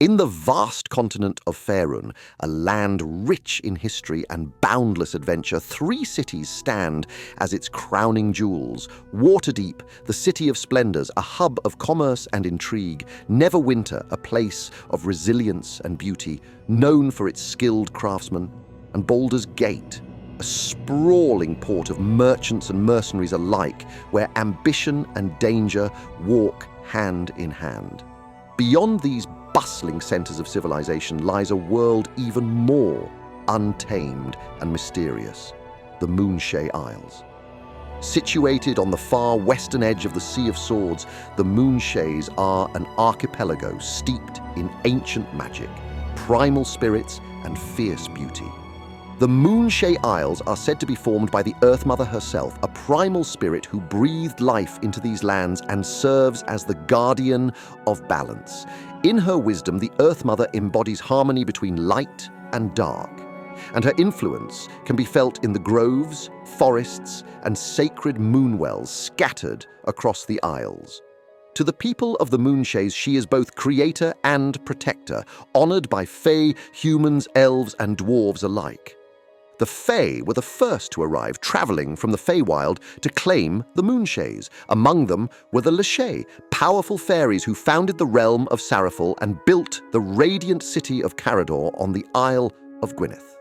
In the vast continent of Faerun, a land rich in history and boundless adventure, 3 cities stand as its crowning jewels. Waterdeep, the city of splendors, a hub of commerce and intrigue. Neverwinter, a place of resilience and beauty, known for its skilled craftsmen. And Baldur's Gate, a sprawling port of merchants and mercenaries alike, where ambition and danger walk hand in hand. Beyond these bustling centers of civilization lies a world even more untamed and mysterious, the Moonshae Isles. Situated on the far western edge of the Sea of Swords, the Moonshaes are an archipelago steeped in ancient magic, primal spirits, and fierce beauty. The Moonshae Isles are said to be formed by the Earth Mother herself, a primal spirit who breathed life into these lands and serves as the guardian of balance. In her wisdom, the Earth Mother embodies harmony between light and dark, and her influence can be felt in the groves, forests, and sacred moonwells scattered across the isles. To the people of the Moonshaes, she is both creator and protector, honored by Fae, humans, elves, and dwarves alike. The Fae were the first to arrive, traveling from the Feywild to claim the Moonshaes. Among them were the Lishae, powerful fairies who founded the realm of Saraful and built the radiant city of Carador on the Isle of Gwyneth.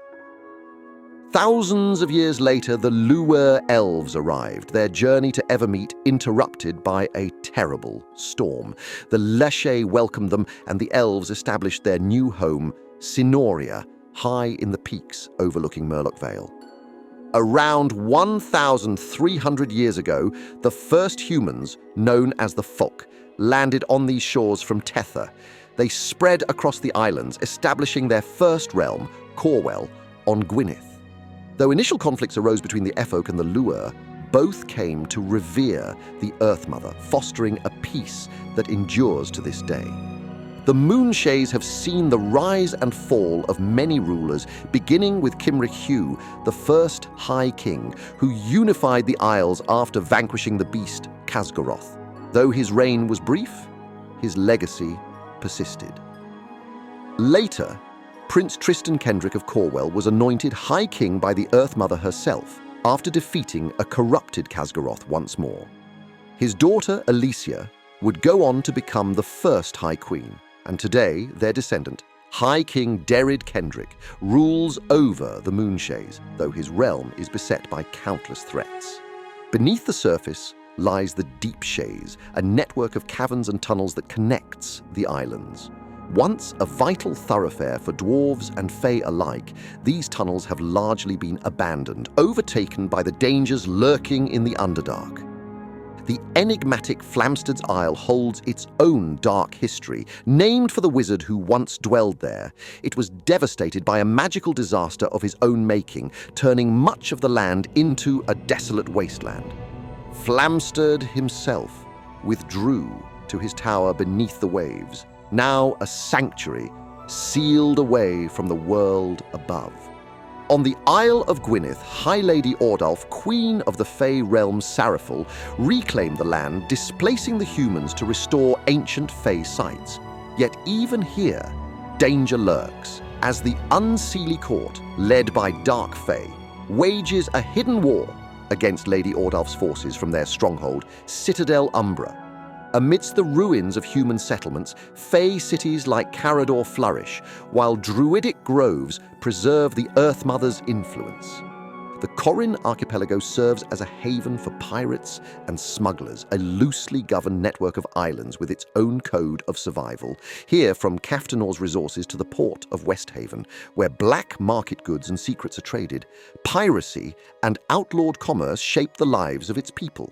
Thousands of years later, the Luer elves arrived, their journey to Evermeet interrupted by a terrible storm. The Lishae welcomed them, and the elves established their new home, Sinoria, high in the peaks overlooking Murloc Vale. Around 1,300 years ago, the first humans, known as the Folk, landed on these shores from Tether. They spread across the islands, establishing their first realm, Corwell, on Gwyneth. Though initial conflicts arose between the Efolk and the Luer, both came to revere the Earth Mother, fostering a peace that endures to this day. The Moonshaes have seen the rise and fall of many rulers, beginning with Cymric Hugh, the first High King, who unified the Isles after vanquishing the beast Khazgoroth. Though his reign was brief, his legacy persisted. Later, Prince Tristan Kendrick of Corwell was anointed High King by the Earth Mother herself, after defeating a corrupted Khazgoroth once more. His daughter, Alicia, would go on to become the first High Queen, and today their descendant, High King Derrid Kendrick, rules over the Moonshaes, though his realm is beset by countless threats. Beneath the surface lies the Deep Shaes, a network of caverns and tunnels that connects the islands. Once a vital thoroughfare for dwarves and fae alike, these tunnels have largely been abandoned, overtaken by the dangers lurking in the Underdark. The enigmatic Flamstead's Isle holds its own dark history. Named for the wizard who once dwelled there, it was devastated by a magical disaster of his own making, turning much of the land into a desolate wasteland. Flamstead himself withdrew to his tower beneath the waves, now a sanctuary sealed away from the world above. On the Isle of Gwyneth, High Lady Ordulf, Queen of the Fey realm Saraful, reclaimed the land, displacing the humans to restore ancient Fey sites. Yet even here, danger lurks, as the Unseelie Court, led by Dark Fey, wages a hidden war against Lady Ordulf's forces from their stronghold, Citadel Umbra. Amidst the ruins of human settlements, Fey cities like Carador flourish, while druidic groves preserve the Earth Mother's influence. The Corrin archipelago serves as a haven for pirates and smugglers, a loosely governed network of islands with its own code of survival. Here, from Caftanor's resources to the port of Westhaven, where black market goods and secrets are traded, piracy and outlawed commerce shape the lives of its people.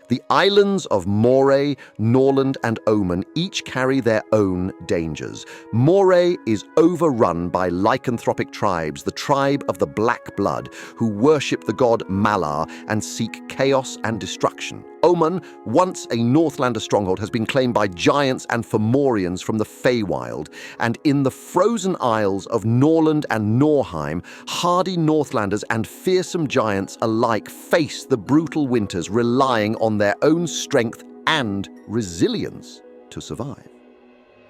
The islands of Moray, Norland, and Oman each carry their own dangers. Moray is overrun by lycanthropic tribes, the tribe of the Black Blood, who worship the god Malar and seek chaos and destruction. Oman, once a Northlander stronghold, has been claimed by giants and Fomorians from the Feywild, and in the frozen isles of Norland and Norheim, hardy Northlanders and fearsome giants alike face the brutal winters, relying on their own strength and resilience to survive.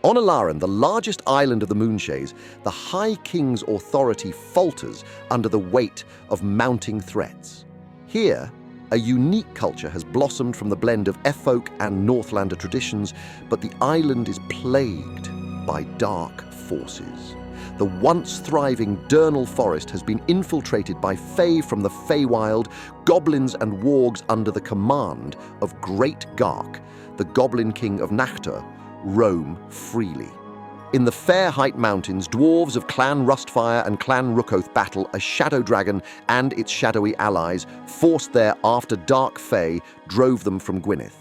On Alaran, the largest island of the Moonshaes, the High King's authority falters under the weight of mounting threats. Here, a unique culture has blossomed from the blend of Effolk and Northlander traditions, but the island is plagued by dark forces. The once thriving Durnal Forest has been infiltrated by Fae from the Feywild, goblins and wargs under the command of Great Gark, the Goblin King of Nachter, roam freely. In the Fair Height Mountains, dwarves of Clan Rustfire and Clan Rookoth battle a shadow dragon and its shadowy allies, forced there after Dark Fae drove them from Gwynedd.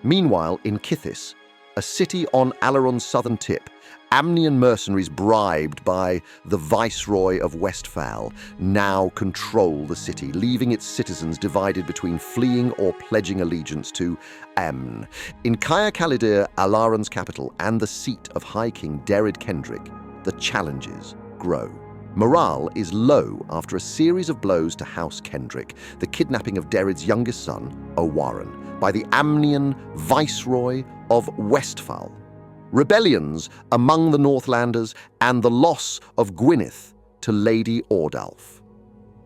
Meanwhile, in Kithis, a city on Alaron's southern tip, Amnian mercenaries bribed by the Viceroy of Westphal now control the city, leaving its citizens divided between fleeing or pledging allegiance to Amn. In Caer Calidir, Alaron's capital and the seat of High King Derid Kendrick, the challenges grow. Morale is low after a series of blows to House Kendrick, the kidnapping of Derid's youngest son, Owarin, by the Amnian Viceroy of Westphal, rebellions among the Northlanders, and the loss of Gwynedd to Lady Ordalf.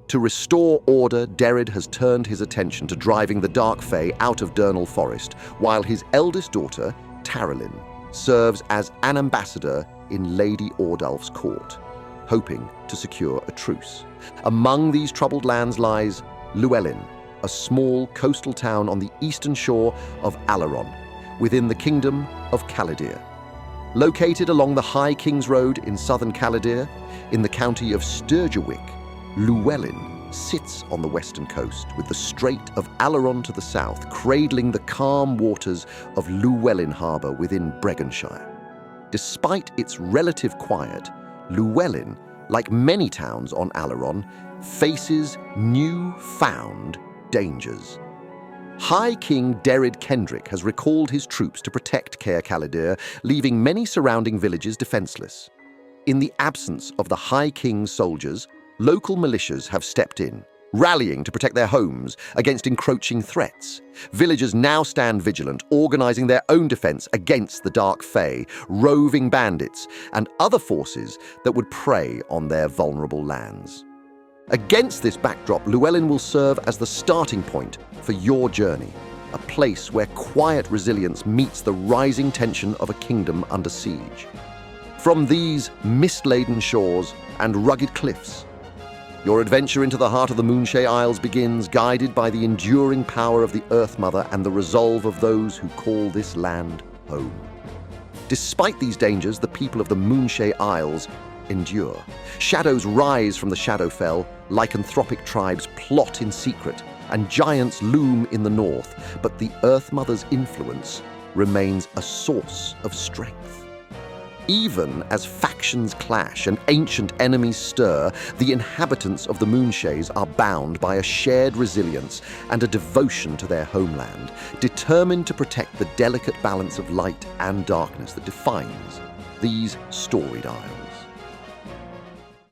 To restore order, Derid has turned his attention to driving the Dark Fae out of Durnal Forest, while his eldest daughter, Tarelyn, serves as an ambassador in Lady Ordalf's court, hoping to secure a truce. Among these troubled lands lies Llewellyn, a small coastal town on the eastern shore of Alaron, within the Kingdom of Calidir. Located along the High King's Road in southern Calidir, in the county of Sturgewick, Llewellyn sits on the western coast, with the Strait of Alaron to the south, cradling the calm waters of Llewellyn Harbour within Breganshire. Despite its relative quiet, Llewellyn, like many towns on Alaron, faces new-found dangers. High King Derid Kendrick has recalled his troops to protect Caer Calidir, leaving many surrounding villages defenseless. In the absence of the High King's soldiers, local militias have stepped in, rallying to protect their homes against encroaching threats. Villagers now stand vigilant, organizing their own defense against the Dark Fae, roving bandits, and other forces that would prey on their vulnerable lands. Against this backdrop, Llewellyn will serve as the starting point for your journey, a place where quiet resilience meets the rising tension of a kingdom under siege. From these mist-laden shores and rugged cliffs, your adventure into the heart of the Moonshae Isles begins, guided by the enduring power of the Earth Mother and the resolve of those who call this land home. Despite these dangers, the people of the Moonshae Isles endure. Shadows rise from the Shadowfell, lycanthropic tribes plot in secret, and giants loom in the north, but the Earth Mother's influence remains a source of strength. Even as factions clash and ancient enemies stir, the inhabitants of the Moonshaes are bound by a shared resilience and a devotion to their homeland, determined to protect the delicate balance of light and darkness that defines these storied isles.